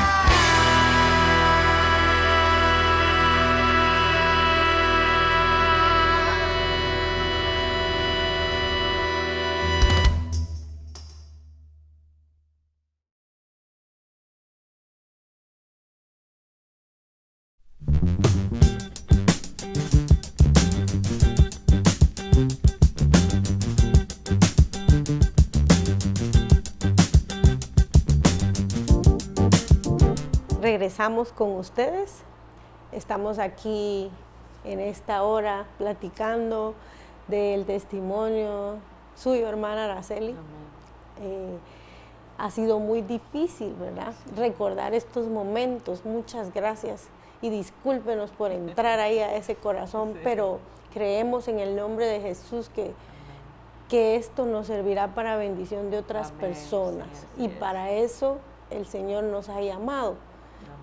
Speaker 1: Regresamos con ustedes. Estamos aquí en esta hora platicando del testimonio suyo, hermana Araceli. Ha sido muy difícil, ¿verdad? Recordar estos momentos. Muchas gracias y discúlpenos por entrar ahí a ese corazón, pero creemos en el nombre de Jesús que esto nos servirá para bendición de otras personas.
Speaker 2: Sí,
Speaker 1: y para eso el Señor nos ha llamado.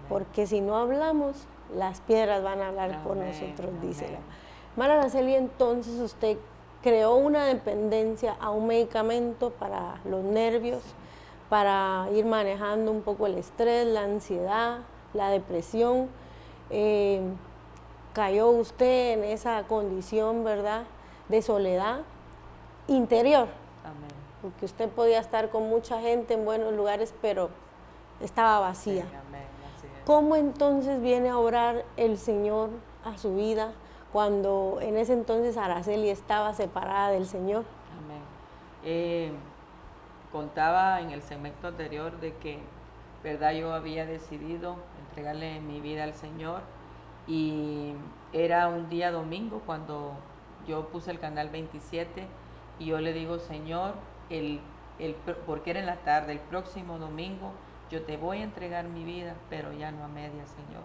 Speaker 1: Porque si no hablamos, las piedras van a hablar por nosotros, dice la hermana Araceli. Entonces usted creó una dependencia a un medicamento para los nervios, para ir manejando un poco el estrés, la ansiedad, la depresión. Cayó usted en esa condición, ¿verdad?, de soledad interior.
Speaker 2: Amén.
Speaker 1: Porque usted podía estar con mucha gente en buenos lugares, pero estaba vacía.
Speaker 2: Sí, amén, así es.
Speaker 1: ¿Cómo entonces viene a orar el Señor a su vida cuando en ese entonces Araceli estaba separada del Señor?
Speaker 2: Amén. Contaba en el segmento anterior de que, verdad, yo había decidido entregarle mi vida al Señor, y era un día domingo cuando yo puse el canal 27 y yo le digo: Señor, porque era en la tarde, el próximo domingo yo te voy a entregar mi vida, pero ya no a medias, Señor.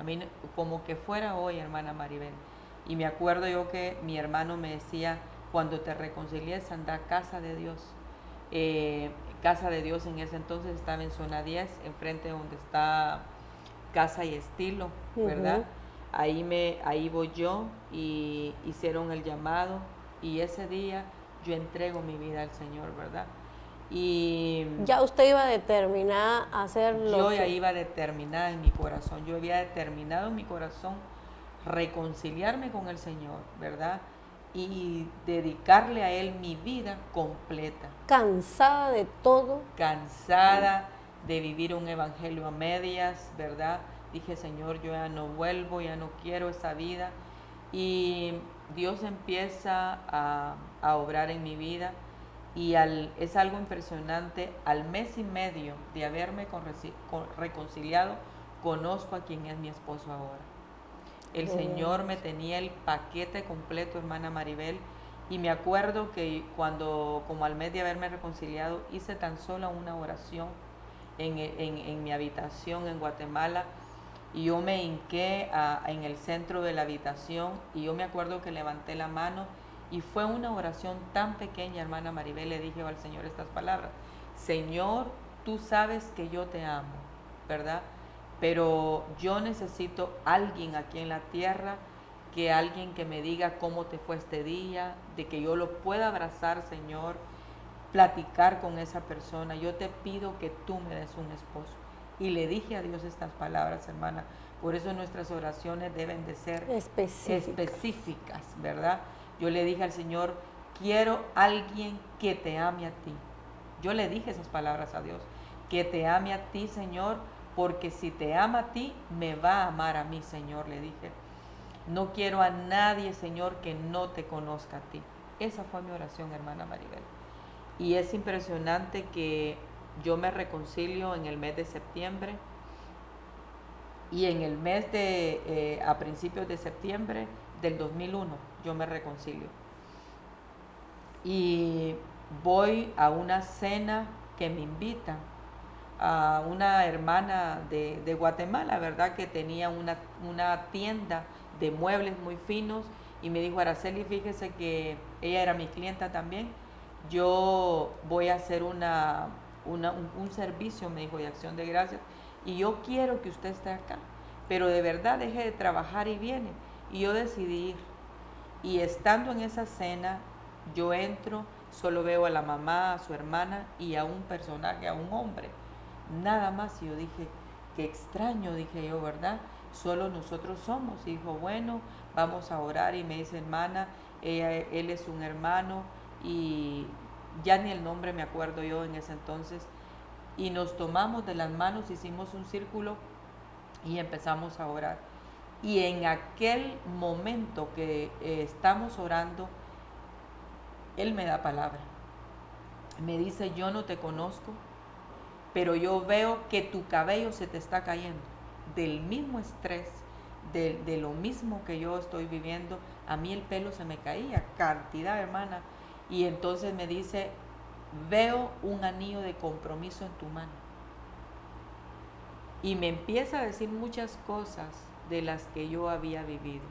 Speaker 2: A mí, como que fuera hoy, hermana Maribel. Y me acuerdo yo que mi hermano me decía: cuando te reconcilies, anda a casa de Dios. Casa de Dios en ese entonces estaba en zona 10, enfrente donde está Casa y Estilo, ¿verdad? Ahí voy yo, y hicieron el llamado, y ese día yo entrego mi vida al Señor, ¿verdad? Y
Speaker 1: ya usted iba determinada a hacerlo.
Speaker 2: Yo ya iba determinada en mi corazón, yo había determinado en mi corazón reconciliarme con el Señor, ¿verdad? Y dedicarle a Él mi vida completa.
Speaker 1: Cansada de todo.
Speaker 2: Cansada de vivir un evangelio a medias, ¿verdad? Dije: Señor, yo ya no vuelvo, ya no quiero esa vida. Y Dios empieza a obrar en mi vida, y es algo impresionante. Al mes y medio de haberme reconciliado, conozco a quien es mi esposo ahora. El Señor me tenía el paquete completo, hermana Maribel, y me acuerdo que como al mes de haberme reconciliado, hice tan solo una oración en mi habitación en Guatemala, y yo me hinqué en el centro de la habitación y yo me acuerdo que levanté la mano y fue una oración tan pequeña, hermana Maribel, le dije al Señor estas palabras: Señor, tú sabes que yo te amo, ¿verdad? Pero yo necesito alguien aquí en la tierra, que alguien que me diga cómo te fue este día, de que yo lo pueda abrazar, Señor, platicar con esa persona. Yo te pido que tú me des un esposo. Y le dije a Dios estas palabras, hermana. Por eso nuestras oraciones deben de ser específicas, ¿verdad? Yo le dije al Señor: quiero alguien que te ame a ti. Yo le dije esas palabras a Dios: que te ame a ti, Señor, porque si te ama a ti, me va a amar a mí, Señor, le dije. No quiero a nadie, Señor, que no te conozca a ti. Esa fue mi oración, hermana Maribel. Y es impresionante que yo me reconcilio en el mes de septiembre, y en el mes de, a principios de septiembre del 2001, yo me reconcilio. Y voy a una cena que me invitan a una hermana de Guatemala, ¿verdad? Que tenía una tienda de muebles muy finos, y me dijo: Araceli, fíjese que ella era mi clienta también, yo voy a hacer un servicio, me dijo, de acción de gracias, y yo quiero que usted esté acá, pero de verdad deje de trabajar y viene. Y yo decidí ir, y estando en esa cena, yo entro, solo veo a la mamá, a su hermana y a un personaje, a un hombre, nada más. Y yo dije: qué extraño, dije yo, ¿verdad? Solo nosotros somos. Y dijo: bueno, vamos a orar. Y me dice: hermana, él es un hermano, y ya ni el nombre me acuerdo yo en ese entonces. Y nos tomamos de las manos, hicimos un círculo y empezamos a orar. Y en aquel momento que estamos orando, él me da palabra. Me dice: yo no te conozco, pero yo veo que tu cabello se te está cayendo. Del mismo estrés, de lo mismo que yo estoy viviendo, a mí el pelo se me caía, cantidad, hermana. Y entonces me dice: veo un anillo de compromiso en tu mano. Y me empieza a decir muchas cosas de las que yo había vivido.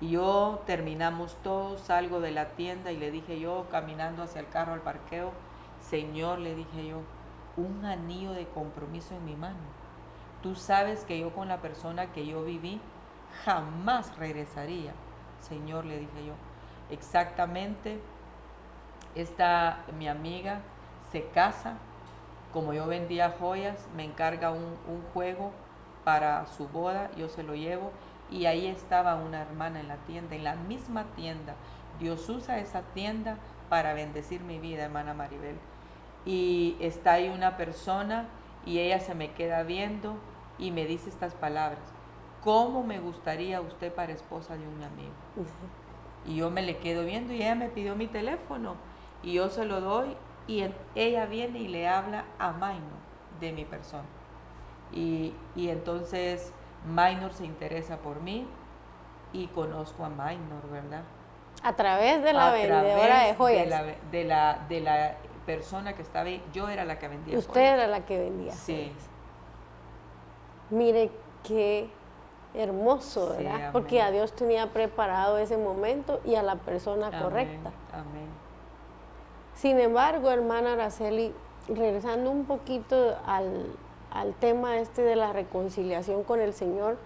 Speaker 2: Y yo terminamos todo, salgo de la tienda, y le dije yo, caminando hacia el carro, al parqueo: Señor, le dije yo, un anillo de compromiso en mi mano. Tú sabes que yo con la persona que yo viví jamás regresaría. Señor, le dije yo. Exactamente, mi amiga se casa. Como yo vendía joyas, me encarga un juego para su boda, yo se lo llevo, y ahí estaba una hermana en la tienda, en la misma tienda. Dios usa esa tienda para bendecir mi vida, hermana Maribel. Y está ahí una persona, y ella se me queda viendo y me dice estas palabras: ¿cómo me gustaría usted para esposa de un amigo? Y yo me le quedo viendo, y ella me pidió mi teléfono, y yo se lo doy, y ella viene y le habla a Minor de mi persona. Y entonces Minor se interesa por mí, y conozco a Minor, ¿verdad?
Speaker 1: A través de la vendedora de joyas.
Speaker 2: De la persona que estaba ahí. Yo era la que vendía joyas.
Speaker 1: Usted era la que vendía
Speaker 2: sí.
Speaker 1: joyas. Mire qué hermoso, ¿verdad?
Speaker 2: Sí,
Speaker 1: porque a Dios tenía preparado ese momento y a la persona
Speaker 2: amén,
Speaker 1: correcta.
Speaker 2: Amén.
Speaker 1: Sin embargo, hermana Araceli, regresando un poquito al tema de la reconciliación con el Señor,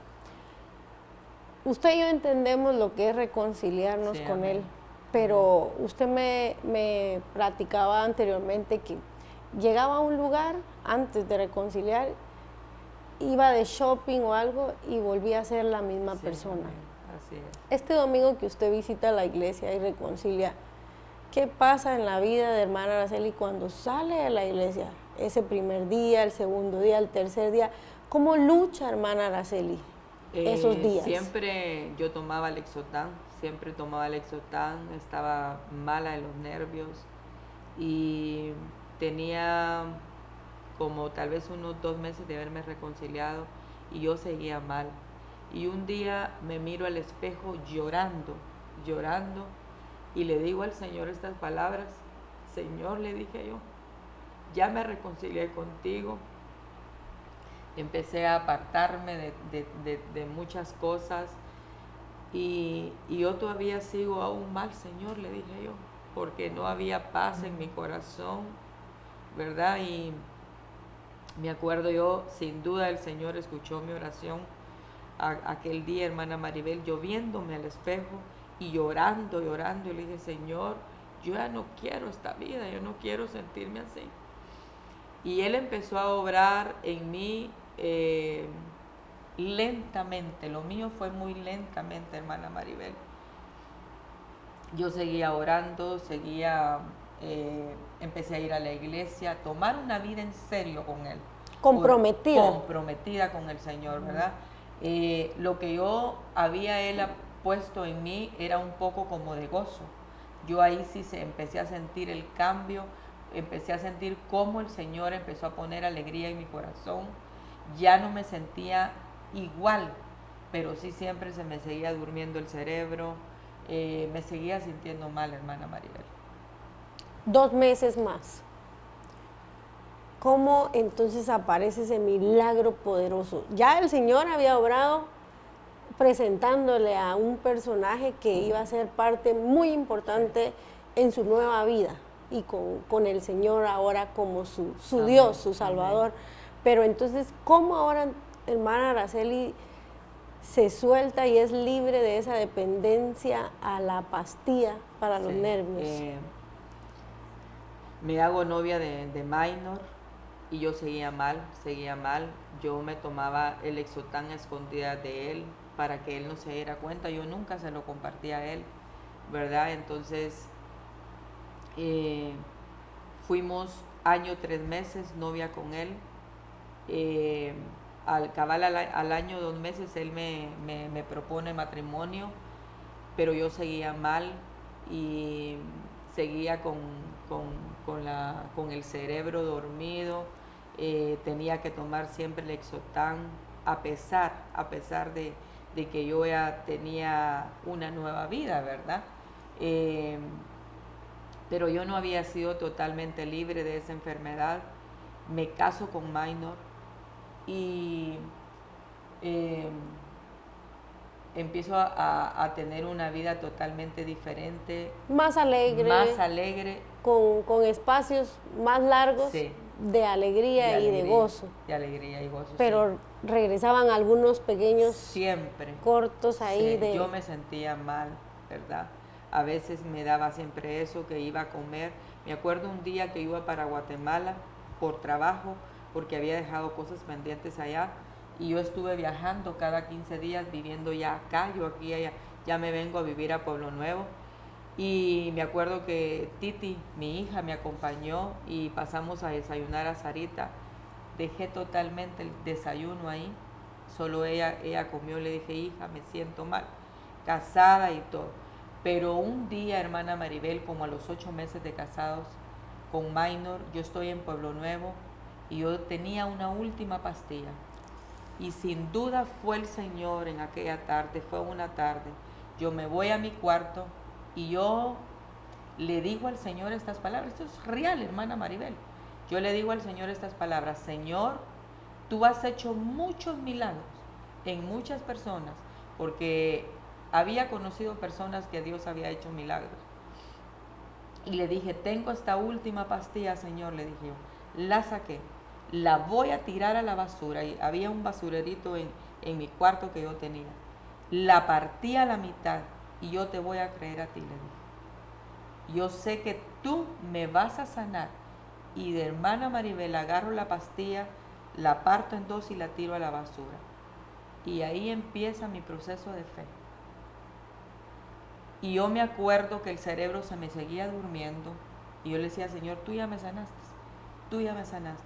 Speaker 1: usted y yo entendemos lo que es reconciliarnos con
Speaker 2: amén.
Speaker 1: Él, pero usted me platicaba anteriormente que llegaba a un lugar antes de reconciliar, iba de shopping o algo y volvía a ser la misma persona.
Speaker 2: Amén. Así es.
Speaker 1: Este domingo que usted visita la iglesia y reconcilia, ¿qué pasa en la vida de hermana Araceli cuando sale de la iglesia? Ese primer día, el segundo día, el tercer día. ¿Cómo lucha hermana Araceli esos días?
Speaker 2: Siempre yo tomaba Lexotan, estaba mala de los nervios, y tenía como tal vez unos 2 meses de haberme reconciliado, y yo seguía mal. Y un día me miro al espejo llorando, y le digo al Señor estas palabras: Señor, le dije yo, ya me reconcilié contigo, empecé a apartarme de muchas cosas y yo todavía sigo aún mal, Señor, le dije yo, porque no había paz en mi corazón, ¿verdad? Y me acuerdo yo, sin duda el Señor escuchó mi oración aquel día, hermana Maribel, yo viéndome al espejo y llorando, y le dije, Señor, yo ya no quiero esta vida, yo no quiero sentirme así. Y Él empezó a obrar en mí lentamente, lo mío fue muy lentamente, hermana Maribel. Yo seguía orando, empecé a ir a la iglesia, a tomar una vida en serio con Él.
Speaker 1: Comprometida.
Speaker 2: Comprometida con el Señor, ¿verdad? Lo que Él ha puesto en mí era un poco como de gozo. Yo ahí sí empecé a sentir el cambio, empecé a sentir cómo el Señor empezó a poner alegría en mi corazón. Ya no me sentía igual, pero sí siempre se me seguía durmiendo el cerebro, me seguía sintiendo mal, hermana Maribel.
Speaker 1: 2 meses más. ¿Cómo entonces aparece ese milagro poderoso? Ya el Señor había obrado presentándole a un personaje que iba a ser parte muy importante en su nueva vida y con el Señor ahora como su
Speaker 2: Amén.
Speaker 1: Dios, su Salvador.
Speaker 2: Amén.
Speaker 1: Pero entonces, ¿cómo ahora, hermana Araceli, se suelta y es libre de esa dependencia a la pastilla para los nervios?
Speaker 2: Me hago novia de Minor y yo seguía mal. Yo me tomaba el Lexotan a escondidas de él para que él no se diera cuenta. Yo nunca se lo compartía a él, ¿verdad? Entonces, fuimos año 3 meses novia con él. Al año 2 meses él me propone matrimonio, pero yo seguía mal y seguía con el cerebro dormido. Tenía que tomar siempre el Lexotan a pesar de que yo ya tenía una nueva vida, ¿verdad? Pero yo no había sido totalmente libre de esa enfermedad. Me caso con Minor y empiezo a tener una vida totalmente diferente.
Speaker 1: Más alegre. Con espacios más largos, sí, de alegría y de gozo.
Speaker 2: De alegría y gozo.
Speaker 1: Pero sí, regresaban algunos pequeños
Speaker 2: siempre
Speaker 1: cortos ahí.
Speaker 2: Sí, yo me sentía mal, ¿verdad? A veces me daba siempre eso, que iba a comer. Me acuerdo un día que iba para Guatemala por trabajo, porque había dejado cosas pendientes allá, y yo estuve viajando cada 15 días, viviendo ya acá, yo aquí ya me vengo a vivir a Pueblo Nuevo, y me acuerdo que Titi, mi hija, me acompañó y pasamos a desayunar a Sarita. Dejé totalmente el desayuno ahí, solo ella comió. Le dije, hija, me siento mal, casada y todo. Pero un día, hermana Maribel, como a los 8 meses de casados con Minor, yo estoy en Pueblo Nuevo y yo tenía una última pastilla. Y sin duda fue el Señor en aquella tarde, fue una tarde. Yo me voy a mi cuarto y yo le digo al Señor estas palabras. Esto es real, hermana Maribel. Yo le digo al Señor estas palabras: Señor, tú has hecho muchos milagros en muchas personas, porque había conocido personas que Dios había hecho milagros. Y le dije, tengo esta última pastilla, Señor, le dije yo. La saqué, la voy a tirar a la basura. Y había un basurerito en mi cuarto que yo tenía. La partí a la mitad y yo te voy a creer a ti, le dije. Yo sé que tú me vas a sanar. Y de hermana Maribel agarro la pastilla, la parto en 2 y la tiro a la basura. Y ahí empieza mi proceso de fe. Y yo me acuerdo que el cerebro se me seguía durmiendo y yo le decía, Señor, tú ya me sanaste, tú ya me sanaste.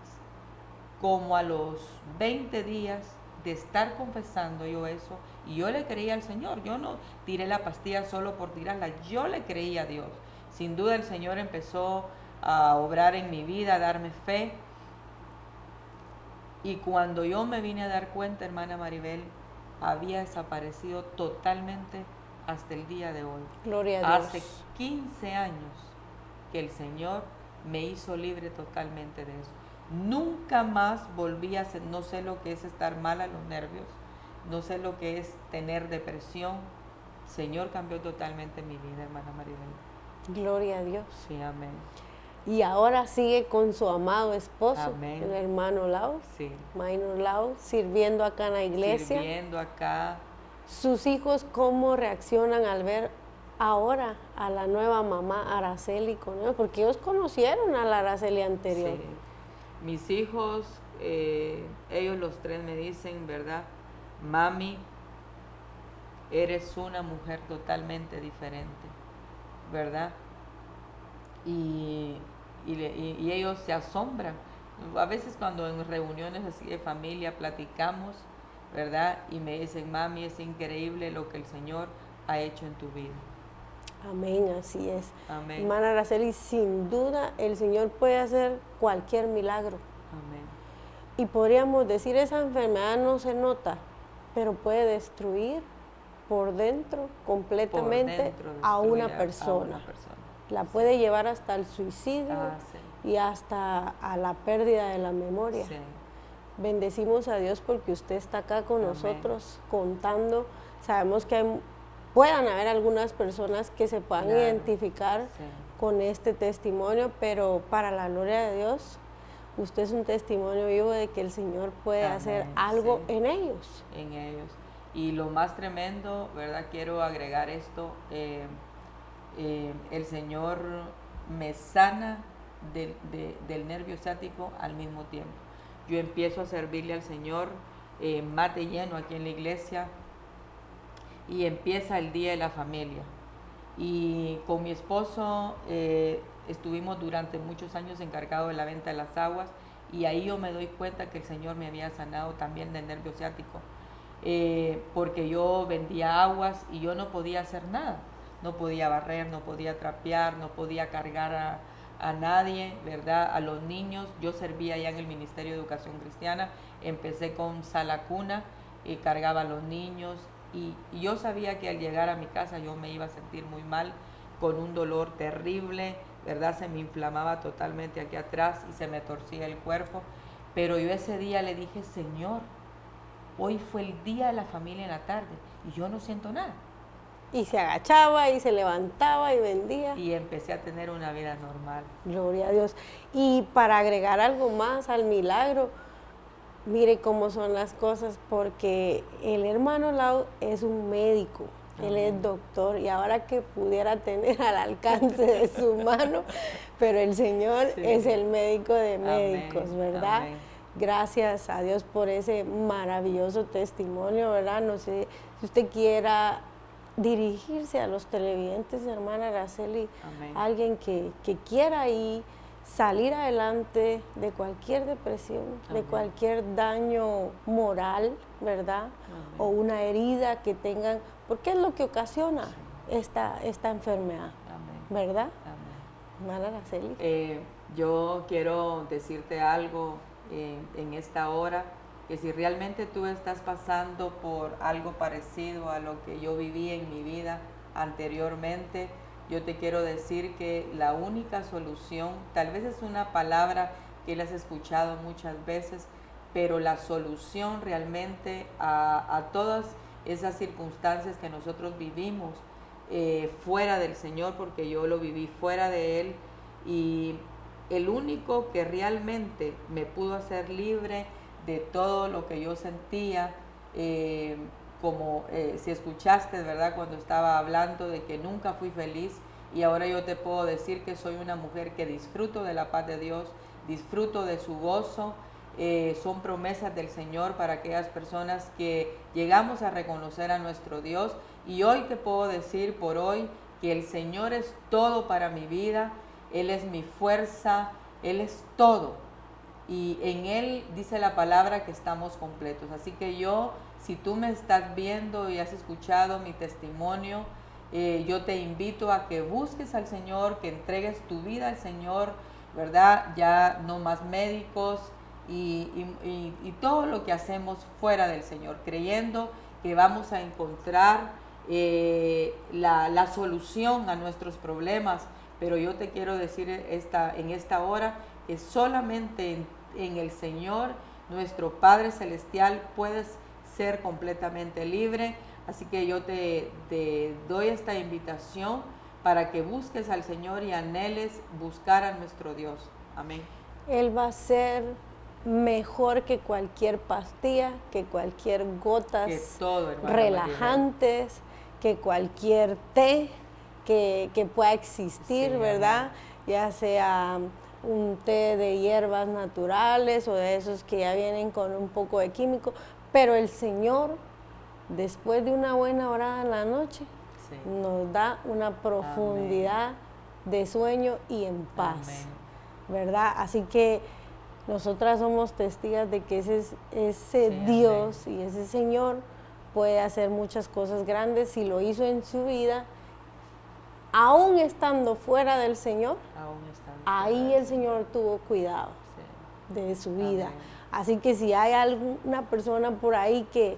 Speaker 2: Como a los 20 días de estar confesando yo eso, y yo le creía al Señor, yo no tiré la pastilla solo por tirarla, yo le creía a Dios. Sin duda el Señor empezó a obrar en mi vida, a darme fe. Y cuando yo me vine a dar cuenta, hermana Maribel, había desaparecido totalmente hasta el día de hoy.
Speaker 1: Gloria a Dios.
Speaker 2: Hace 15 años que el Señor me hizo libre totalmente de eso. Nunca más volví a hacer, no sé lo que es estar mal a los nervios, no sé lo que es tener depresión. El Señor cambió totalmente mi vida, hermana Maribel.
Speaker 1: Gloria a Dios.
Speaker 2: Sí, amén.
Speaker 1: Y ahora sigue con su amado esposo,
Speaker 2: Amén.
Speaker 1: el hermano Lau,
Speaker 2: Sí.
Speaker 1: Minor Lau, sirviendo acá en la iglesia.
Speaker 2: Sirviendo acá.
Speaker 1: Sus hijos, ¿cómo reaccionan al ver ahora a la nueva mamá Araceli con ellos? Porque ellos conocieron a la Araceli anterior.
Speaker 2: Sí. Mis hijos, ellos los tres me dicen, ¿verdad? Mami, eres una mujer totalmente diferente, ¿verdad? Y ellos se asombran. A veces cuando en reuniones así de familia platicamos, ¿verdad? Y me dicen, mami, es increíble lo que el Señor ha hecho en tu vida.
Speaker 1: Amén, así es.
Speaker 2: Amén.
Speaker 1: Hermana Araceli, sin duda el Señor puede hacer cualquier milagro.
Speaker 2: Amén.
Speaker 1: Y podríamos decir, esa enfermedad no se nota, pero puede destruir por dentro completamente
Speaker 2: Por dentro
Speaker 1: a una
Speaker 2: destruir
Speaker 1: persona.
Speaker 2: a una persona.
Speaker 1: La puede llevar hasta el suicidio
Speaker 2: Sí.
Speaker 1: y hasta a la pérdida de la memoria.
Speaker 2: Sí.
Speaker 1: Bendecimos a Dios porque usted está acá con
Speaker 2: Amén.
Speaker 1: nosotros contando. Sabemos que puedan haber algunas personas que se puedan
Speaker 2: Claro.
Speaker 1: identificar
Speaker 2: Sí.
Speaker 1: con este testimonio, pero para la gloria de Dios, usted es un testimonio vivo de que el Señor puede
Speaker 2: Amén,
Speaker 1: hacer algo
Speaker 2: sí.
Speaker 1: en ellos.
Speaker 2: En ellos. Y lo más tremendo, ¿verdad? Quiero agregar esto, el Señor me sana del nervio ciático al mismo tiempo. Yo empiezo a servirle al Señor más de lleno aquí en la iglesia y empieza el Día de la Familia. Y con mi esposo estuvimos durante muchos años encargados de la venta de las aguas y ahí yo me doy cuenta que el Señor me había sanado también del nervio ciático. Porque yo vendía aguas y yo no podía hacer nada, no podía barrer, no podía trapear, no podía cargar a nadie, ¿verdad? A los niños. Yo servía ya en el Ministerio de Educación Cristiana, empecé con sala cuna, cargaba a los niños y yo sabía que al llegar a mi casa yo me iba a sentir muy mal, con un dolor terrible, ¿verdad? Se me inflamaba totalmente aquí atrás y se me torcía el cuerpo, pero yo ese día le dije, Señor, hoy fue el día de la familia en la tarde y yo no siento nada.
Speaker 1: Y se agachaba y se levantaba y vendía.
Speaker 2: Y empecé a tener una vida normal.
Speaker 1: Gloria a Dios. Y para agregar algo más al milagro, mire cómo son las cosas, porque el hermano Lau es un médico, él es doctor, y ahora que pudiera tener al alcance de su mano, pero el Señor
Speaker 2: Sí.
Speaker 1: es el médico de médicos,
Speaker 2: Amén,
Speaker 1: ¿verdad?
Speaker 2: amén.
Speaker 1: Gracias a Dios por ese maravilloso testimonio, ¿verdad? No sé si usted quiera dirigirse a los televidentes, hermana Araceli,
Speaker 2: Amén.
Speaker 1: alguien que quiera ahí salir adelante de cualquier depresión, de
Speaker 2: Amén.
Speaker 1: cualquier daño moral, ¿verdad?
Speaker 2: Amén.
Speaker 1: O una herida que tengan, porque es lo que ocasiona esta enfermedad,
Speaker 2: Amén.
Speaker 1: ¿verdad?
Speaker 2: Amén.
Speaker 1: Hermana Araceli.
Speaker 2: Yo quiero decirte algo en esta hora, que si realmente tú estás pasando por algo parecido a lo que yo viví en mi vida anteriormente, yo te quiero decir que la única solución, tal vez es una palabra que le has escuchado muchas veces, pero la solución realmente a todas esas circunstancias que nosotros vivimos fuera del Señor, porque yo lo viví fuera de Él, y el único que realmente me pudo hacer libre de todo lo que yo sentía, si escuchaste, ¿verdad? Cuando estaba hablando de que nunca fui feliz, y ahora yo te puedo decir que soy una mujer que disfruto de la paz de Dios, disfruto de su gozo. Son promesas del Señor para aquellas personas que llegamos a reconocer a nuestro Dios, y hoy te puedo decir por hoy que el Señor es todo para mi vida. Él es mi fuerza, Él es todo. Y en Él dice la palabra que estamos completos. Así que yo, si tú me estás viendo y has escuchado mi testimonio, yo te invito a que busques al Señor, que entregues tu vida al Señor, ¿verdad? Ya no más médicos y todo lo que hacemos fuera del Señor, creyendo que vamos a encontrar la solución a nuestros problemas. Pero yo te quiero decir en esta hora que solamente en el Señor, nuestro Padre Celestial, puedes ser completamente libre. Así que yo te doy esta invitación para que busques al Señor y anheles buscar a nuestro Dios. Amén.
Speaker 1: Él va a ser mejor que cualquier pastilla, que cualquier gotas
Speaker 2: Que todo, hermana
Speaker 1: relajantes, que cualquier té que pueda existir,
Speaker 2: Sí,
Speaker 1: ¿verdad?
Speaker 2: amén.
Speaker 1: Ya sea un té de hierbas naturales o de esos que ya vienen con un poco de químico, pero el Señor, después de una buena orada en la noche,
Speaker 2: Sí.
Speaker 1: nos da una profundidad de sueño y en paz,
Speaker 2: Amén.
Speaker 1: ¿verdad? Así que nosotras somos testigos de que ese
Speaker 2: Sí,
Speaker 1: Dios y ese Señor puede hacer muchas cosas grandes y lo hizo en su vida, aún estando fuera del Señor.
Speaker 2: Aún estamos
Speaker 1: Ahí
Speaker 2: fuera,
Speaker 1: el Señor tuvo cuidado
Speaker 2: Sí.
Speaker 1: de su vida.
Speaker 2: Amén.
Speaker 1: Así que si hay alguna persona por ahí que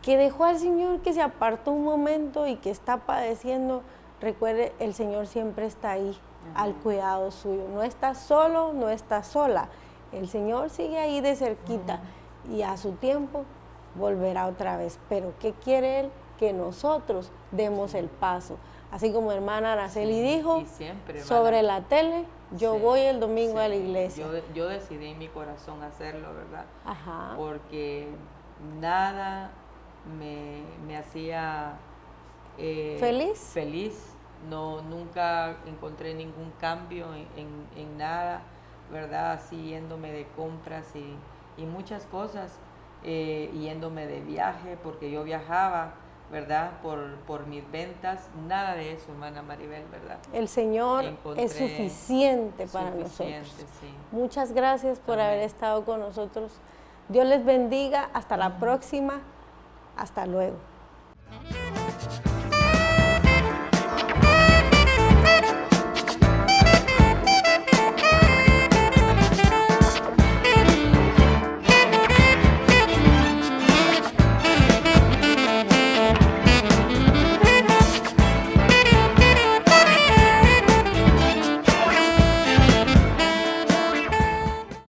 Speaker 1: dejó al Señor, que se apartó un momento y que está padeciendo, recuerde, el Señor siempre está ahí, al cuidado suyo. No está solo, no está sola. El Señor sigue ahí de cerquita y a su tiempo volverá otra vez. Pero ¿qué quiere Él? Que nosotros demos el paso. Así como hermana Araceli
Speaker 2: Sí,
Speaker 1: dijo,
Speaker 2: y siempre, hermana.
Speaker 1: sobre la tele, yo
Speaker 2: Sí,
Speaker 1: voy el domingo
Speaker 2: sí.
Speaker 1: a la iglesia.
Speaker 2: Yo decidí en mi corazón hacerlo, ¿verdad?
Speaker 1: Ajá.
Speaker 2: Porque nada me hacía
Speaker 1: ¿Feliz?
Speaker 2: feliz. No, nunca encontré ningún cambio en nada, ¿verdad? Así yéndome de compras y muchas cosas, yéndome de viaje, porque yo viajaba, ¿verdad? Por mis ventas, nada de eso, hermana Maribel, ¿verdad?
Speaker 1: El Señor
Speaker 2: Encontré
Speaker 1: es suficiente para
Speaker 2: Suficiente,
Speaker 1: nosotros.
Speaker 2: sí.
Speaker 1: Muchas gracias por
Speaker 2: Amén.
Speaker 1: haber estado con nosotros. Dios les bendiga. Hasta la próxima. Hasta luego.